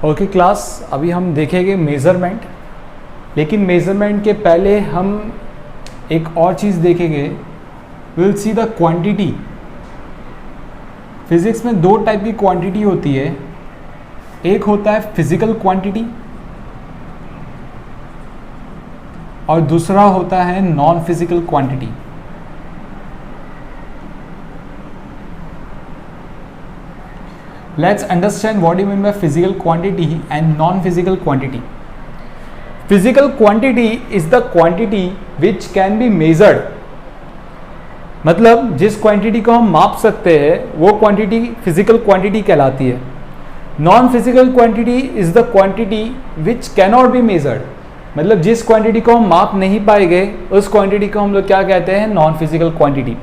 Okay class, अभी हम देखेंगे मेज़रमेंट, लेकिन मेज़रमेंट के पहले हम एक और चीज़ देखेंगे, will see the quantity. Physics में दो टाइप की क्वांटिटी होती है, एक होता है फिजिकल क्वांटिटी और दूसरा होता है non physical quantity. Let's understand what you mean by physical quantity and non-physical quantity. Physical quantity is the quantity which can be measured. मतलब जिस क्वांटिटी को हम माप सकते हैं वो क्वांटिटी फिजिकल क्वांटिटी कहलाती है। Non physical quantity is the quantity which cannot be measured, मतलब जिस क्वांटिटी को हम माप नहीं पाएंगे उस क्वांटिटी को हम लोग क्या कहते हैं, नॉन फिजिकल क्वांटिटी।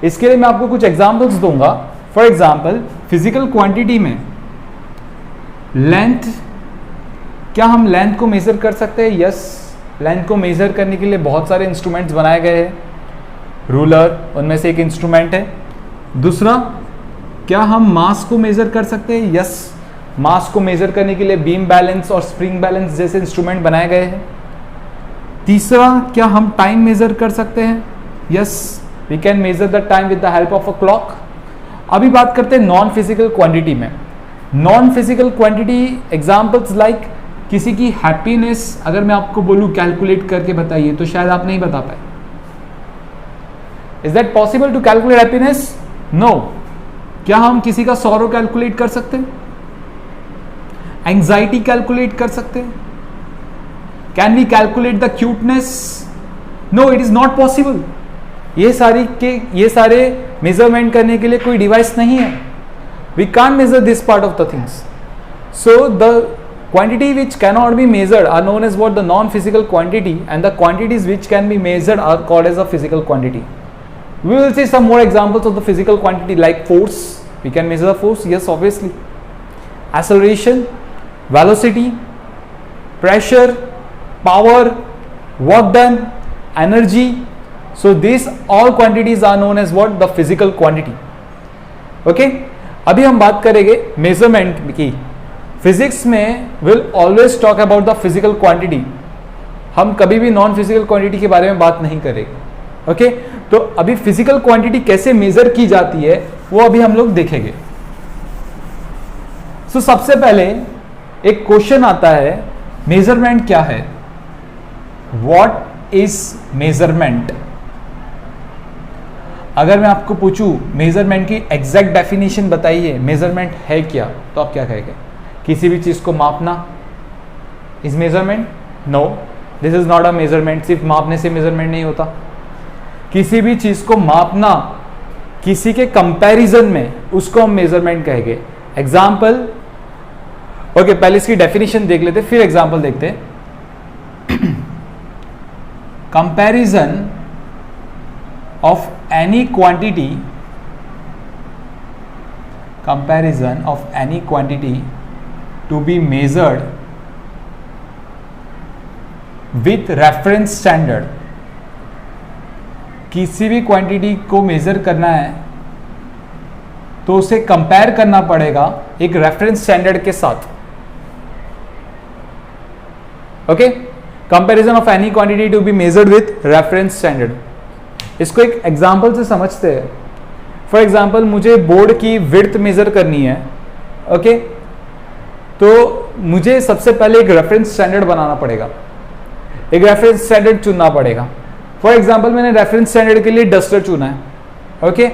इसके लिए मैं आपको कुछ एग्जांपल्स दूंगा। फॉर एग्जाम्पल, फिजिकल क्वांटिटी में लेंथ, क्या हम लेंथ को मेजर कर सकते हैं? यस, लेंथ को मेजर करने के लिए बहुत सारे इंस्ट्रूमेंट्स बनाए गए हैं। रूलर उनमें से एक इंस्ट्रूमेंट है। दूसरा, क्या हम मास को मेजर कर सकते हैं? यस, मास को मेजर करने के लिए बीम बैलेंस और स्प्रिंग बैलेंस जैसे इंस्ट्रूमेंट बनाए गए हैं। तीसरा, क्या हम टाइम मेजर कर सकते हैं? Yes, we can measure the time with the help of a clock. अभी बात करते हैं नॉन फिजिकल क्वांटिटी में। Non physical quantity examples like किसी की हैप्पीनेस, अगर मैं आपको बोलूं कैलकुलेट करके बताइए तो शायद आप नहीं बता पाए। Is that possible to calculate happiness? No. क्या हम किसी का सॉरो कैलकुलेट कर सकते हैं? एंजाइटी कैलकुलेट कर सकते हैं? Can we calculate the cuteness? No, it is not possible. ये सारे मेजरमेंट करने के लिए कोई डिवाइस नहीं है। We can't measure this part of the things. So the quantity which cannot be measured are known as what the non physical quantity, and the quantities which can be measured are called as a physical quantity. We will see some more examples of the physical quantity like force. We can measure the force, yes, obviously. Acceleration, velocity, pressure, power, work done, energy. So these all quantities are known as what? The physical quantity. Okay? अभी हम बात करेंगे measurement की. Physics में will always talk about the physical quantity. हम कभी भी non physical quantity के बारे में बात नहीं करेंगे. ओके तो अभी फिजिकल क्वांटिटी कैसे मेजर की जाती है वो अभी हम लोग देखेंगे. सो सबसे पहले एक क्वेश्चन आता है, मेजरमेंट क्या है? What is measurement? अगर मैं आपको पूछूं मेजरमेंट की एग्जैक्ट डेफिनेशन बताइए, मेजरमेंट है क्या, तो आप क्या कहेंगे? किसी भी चीज को मापना is measurement? No, this is not a measurement. सिर्फ मापने से मेजरमेंट नहीं होता. किसी भी चीज को मापना किसी के कंपैरिजन में, उसको हम मेजरमेंट कहेंगे. एग्जाम्पल, ओके पहले इसकी डेफिनेशन देख लेते फिर एग्जाम्पल देखते. Comparison of any quantity, comparison of any quantity to be measured with reference standard. किसी भी क्वांटिटी को मेजर करना है तो उसे कंपेयर करना पड़ेगा एक रेफरेंस स्टैंडर्ड के साथ. Okay, comparison of any quantity to be measured with reference standard. इसको एक एग्जांपल से समझते हैं. फॉर एग्जांपल, मुझे बोर्ड की विड्थ मेजर करनी है. ओके, तो मुझे सबसे पहले एक रेफरेंस स्टैंडर्ड बनाना पड़ेगा, एक रेफरेंस स्टैंडर्ड चुनना पड़ेगा. फॉर एग्जाम्पल, मैंने रेफरेंस स्टैंडर्ड के लिए डस्टर चुना है. ओके,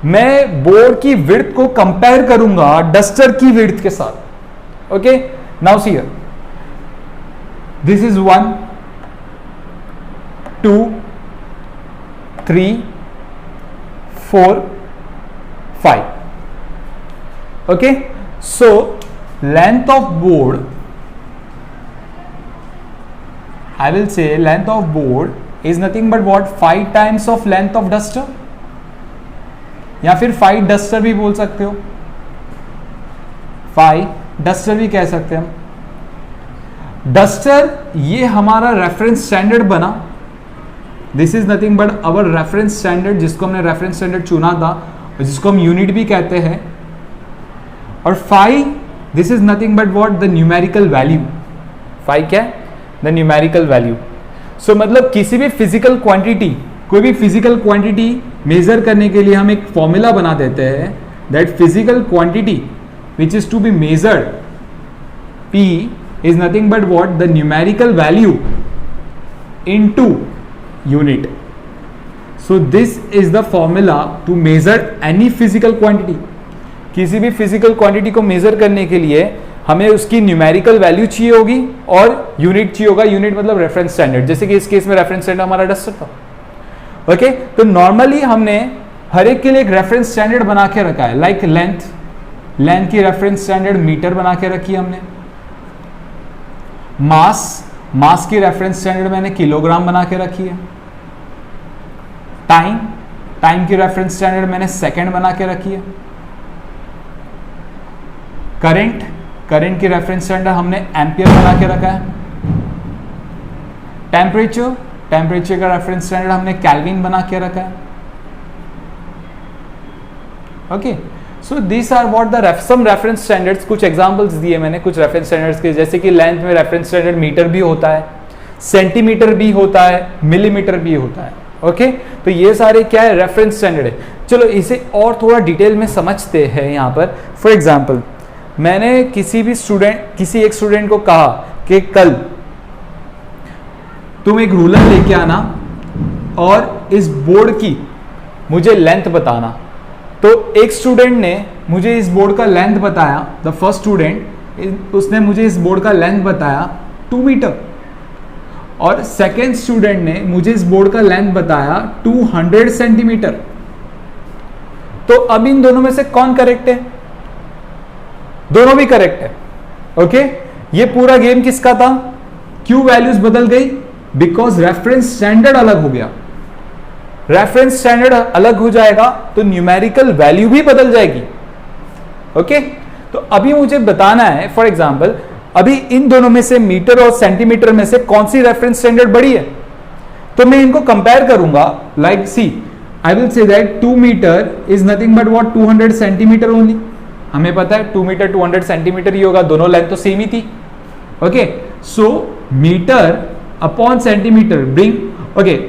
मैं बोर्ड की विड्थ को कंपेयर करूंगा डस्टर की विड्थ के साथ. Okay, now see here, this is 1 2 3 4 5. Okay, so length of board, I will say length of board is nothing but what? 5 times of length of duster, या फिर 5 duster भी बोल सकते हो, 5 duster भी कह सकते हैं हम. डस्टर ये हमारा रेफरेंस स्टैंडर्ड बना. This is nothing but our reference standard, जिसको हमने रेफरेंस स्टैंडर्ड चुना था और जिसको हम यूनिट भी कहते हैं. और 5 this is nothing but what, the numerical value. Phi क्या है? The numerical value. सो मतलब किसी भी फिजिकल क्वांटिटी, कोई भी फिजिकल क्वांटिटी मेजर करने के लिए हम एक फॉर्मूला बना देते हैं, that physical quantity which is to be measured, P is nothing but what, the numerical value into unit. So this is the formula to measure any physical quantity. किसी भी फिजिकल क्वांटिटी को major करने के लिए हमें उसकी numerical value चाहिए होगी और यूनिट चाहिए होगा। यूनिट मतलब रेफरेंस स्टैंडर्ड, जैसे कि इस केस में रेफरेंस स्टैंडर्ड हमारा डस्टर था। ओके, तो नॉर्मली हमने हर एक के लिए एक रेफरेंस स्टैंडर्ड बना के रखा है, लाइक लेंथ की रेफरेंस स्टैंडर्ड मीटर बना के रखी है हमने। मास की रेफरेंस स्टैंडर्ड मैंने किलोग्राम बना के रखी है। टाइम की रेफरेंस स्टैंडर्ड मैंने सेकंड बना के रखी है। करंट की रेफरेंस स्टैंडर्ड हमने एम्पियर बना के रखा है। टेम्परेचर का रेफरेंस स्टैंडर्ड हमने केल्विन बना के रखा है। Okay, so this are what the some reference standards. कुछ एग्जांपल्स दिए मैंने कुछ रेफरेंस स्टैंडर्ड्स के, जैसे कि लेंथ में रेफरेंस स्टैंडर्ड मीटर भी होता है, सेंटीमीटर भी होता है, मिलीमीटर भी होता है। ओके, तो ये सारे क्या है, रेफरेंस स्टैंडर्ड है। चलो इसे और थोड़ा डिटेल में समझते हैं यहाँ पर। फॉर एग्जाम्पल, मैंने किसी एक स्टूडेंट को कहा कि कल तुम एक रूलर लेके आना और इस बोर्ड की मुझे लेंथ बताना। तो एक स्टूडेंट ने मुझे इस बोर्ड का लेंथ बताया, द फर्स्ट स्टूडेंट, उसने मुझे इस बोर्ड का लेंथ बताया 2 मीटर, और सेकेंड स्टूडेंट ने मुझे इस बोर्ड का लेंथ बताया 200 सेंटीमीटर। तो अब इन दोनों में से कौन करेक्ट है? दोनों भी करेक्ट है। ओके, ये पूरा गेम किसका था? क्यों वैल्यूज बदल गई? बिकॉज रेफरेंस स्टैंडर्ड अलग हो गया। रेफरेंस स्टैंडर्ड अलग हो जाएगा तो न्यूमेरिकल वैल्यू भी बदल जाएगी। ओके, तो अभी मुझे बताना है, फॉर एग्जांपल, अभी इन दोनों में से मीटर और सेंटीमीटर में से कौन सी रेफरेंस स्टैंडर्ड बड़ी है, तो मैं इनको कंपेयर करूंगा। Like see, I will say that 2 metre is nothing but what 200 centimetre only. हमें पता है 2 मीटर 200 सेंटीमीटर ही होगा, दोनों लेंथ तो सेम ही थी। Okay, so metre upon centimetre bring, okay,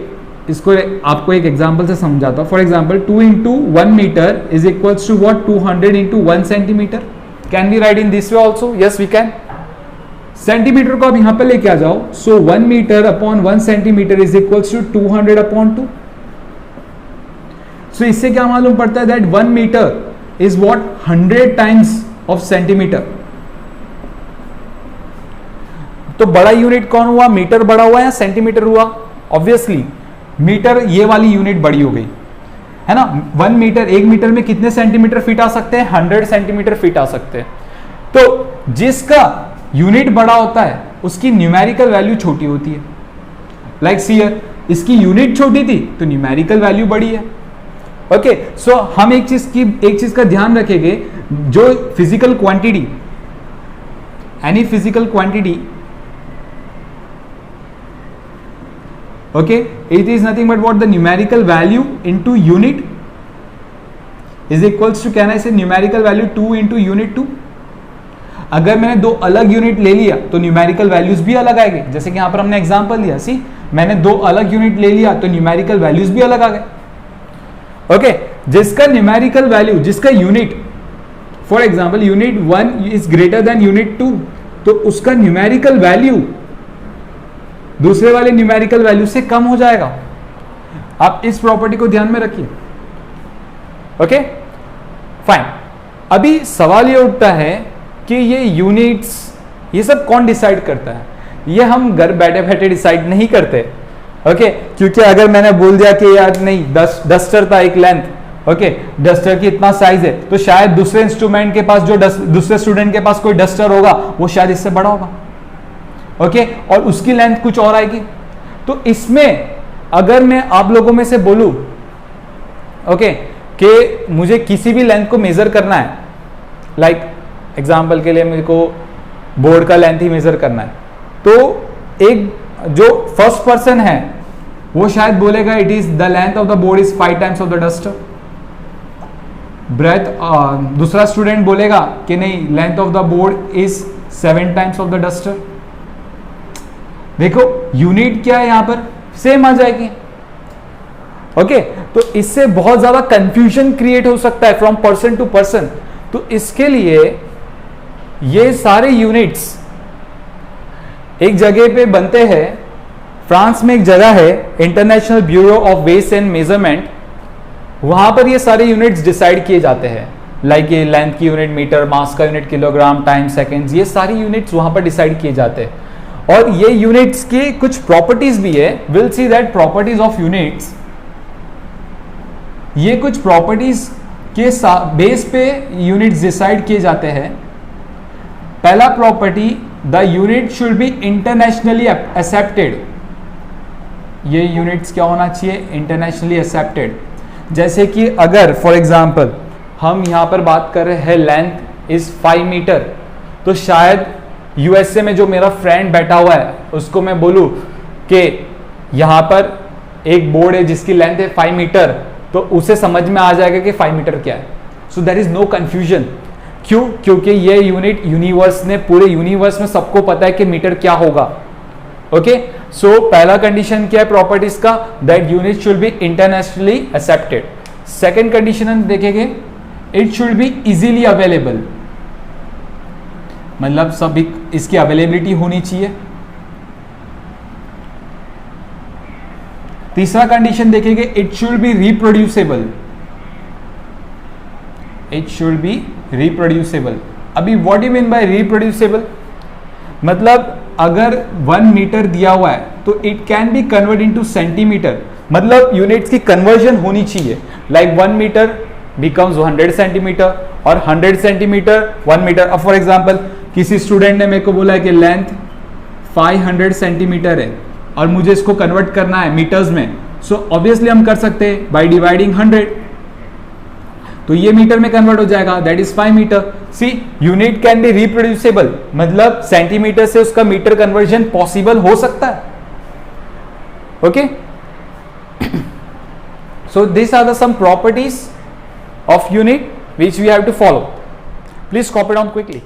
इसको आपको एक एग्जांपल से समझाता हूं। For example 2 into 1 metre is equals to what 200 into 1 centimetre. Can we write in this way also? Yes we can. Centimetre को आप यहां पे लेके आ जाओ, so 1 metre upon 1 centimetre is equals to 200 upon 2। So इससे क्या मालूम पड़ता है? That 1 metre is what 100 times of centimetre. तो बड़ा यूनिट कौन हुआ? मीटर बड़ा हुआ या सेंटीमीटर हुआ? ऑब्वियसली मीटर, ये वाली यूनिट बड़ी हो गई है ना। 1 मीटर, 1 मीटर में कितने सेंटीमीटर फिट आ सकते हैं? 100 सेंटीमीटर फिट आ सकते हैं। तो जिसका यूनिट बड़ा होता है उसकी न्यूमेरिकल वैल्यू छोटी होती है। लाइक हियर, इसकी यूनिट छोटी थी तो न्यूमेरिकल वैल्यू बड़ी है। ओके, सो हम एक चीज का ध्यान रखेंगे, जो physical quantity, any physical quantity, okay, it is nothing but what the numerical value into unit is equals to, can I say numerical value 2 into unit 2। अगर मैंने दो अलग यूनिट ले लिया तो न्यूमेरिकल वैल्यूज भी अलग आएंगे। जैसे कि यहां पर हमने एग्जांपल लिया, सी मैंने दो अलग यूनिट ले लिया तो न्यूमेरिकल वैल्यूज भी अलग आ गए। ओके, जिसका न्यूमेरिकल वैल्यू, जिसका unit, for example unit 1 is greater than unit 2, तो उसका न्यूमेरिकल वैल्यू दूसरे वाले न्यूमेरिकल वैल्यू से कम हो जाएगा। आप इस प्रॉपर्टी को ध्यान में रखिए। Okay, fine. अभी सवाल ये उठता है कि ये यूनिट्स, ये सब कौन डिसाइड करता है? ये हम घर बैठे बैठे डिसाइड नहीं करते। ओके, क्योंकि अगर मैंने बोल दिया कि यार नहीं, डस्टर था एक लेंथ, ओके, डस्टर की इतना साइज है, तो शायद दूसरे इंस्ट्रूमेंट के पास, जो दूसरे स्टूडेंट के पास कोई डस्टर होगा, वो शायद इससे बड़ा होगा। ओके, और उसकी लेंथ कुछ और आएगी। तो इसमें अगर मैं आप लोगों में से बोलूं, ओके, कि मुझे किसी भी लेंथ को मेजर करना है, लाइक एग्जांपल के लिए मेरे को बोर्ड का लेंथ ही मेजर करना है, तो एक जो फर्स्ट पर्सन है वो शायद बोलेगा it is the length of the board is 5 times of the duster. Breadth, दूसरा स्टूडेंट बोलेगा कि नहीं length of the board is 7 times of the duster. देखो यूनिट क्या है यहां पर, सेम आ जाएगी। ओके तो इससे बहुत ज्यादा कंफ्यूजन क्रिएट हो सकता है फ्रॉम पर्सन टू पर्सन। तो इसके लिए ये सारे यूनिट्स एक जगह पे बनते हैं। फ्रांस में एक जगह है international bureau of weight and measurement, वहां पर ये सारे यूनिट्स डिसाइड किए जाते हैं। लाइक ये लेंथ की यूनिट मीटर, मास का यूनिट किलोग्राम, टाइम सेकेंड्स, ये सारी यूनिट्स वहां पर डिसाइड किए जाते हैं। और ये यूनिट्स की कुछ प्रॉपर्टीज भी है, will see that properties of units. ये कुछ प्रॉपर्टीज के बेस पे यूनिट्स डिसाइड किए जाते हैं। पहला property, the unit should be internationally accepted. ये यूनिट्स क्या होना चाहिए, इंटरनेशनली एक्सेप्टेड। जैसे कि अगर फॉर एग्जांपल हम यहां पर बात कर रहे हैं लेंथ इज 5 मीटर, तो शायद यूएसए में जो मेरा फ्रेंड बैठा हुआ है उसको मैं बोलूं कि यहां पर एक बोर्ड है जिसकी लेंथ है 5 मीटर, तो उसे समझ में आ जाएगा कि 5 मीटर क्या है। So there is no confusion. क्यों? क्योंकि ये यूनिट यूनिवर्स ने, पूरे यूनिवर्स में सबको पता है कि मीटर क्या होगा। ओके सो पहला कंडीशन क्या है प्रॉपर्टीज का, that unit should be internationally accepted. Second condition हम देखेंगे, it should be easily available, मतलब सभी इसकी अवेलेबिलिटी होनी चाहिए। तीसरा कंडीशन देखेंगे, it should be reproducible. It should be reproducible. अभी what you mean by reproducible, मतलब अगर 1 मीटर दिया हुआ है तो it can be convert into centimetre, मतलब यूनिट्स की कन्वर्जन होनी चाहिए। लाइक 1 मीटर बिकम्स 100 सेंटीमीटर और 100 सेंटीमीटर 1 मीटर। अब फॉर एग्जांपल किसी स्टूडेंट ने मेरे को बोला है कि लेंथ 500 सेंटीमीटर है और मुझे इसको कन्वर्ट करना है मीटर्स में, सो ऑब्वियसली हम कर सकते हैं बाय डिवाइडिंग 100, तो ये मीटर में कन्वर्ट हो जाएगा, that is 5 metre. See unit can be reproducible, मतलब सेंटीमीटर से उसका मीटर कन्वर्जन पॉसिबल हो सकता है। Okay so this are the some properties of unit which we have to follow. Please copy down quickly.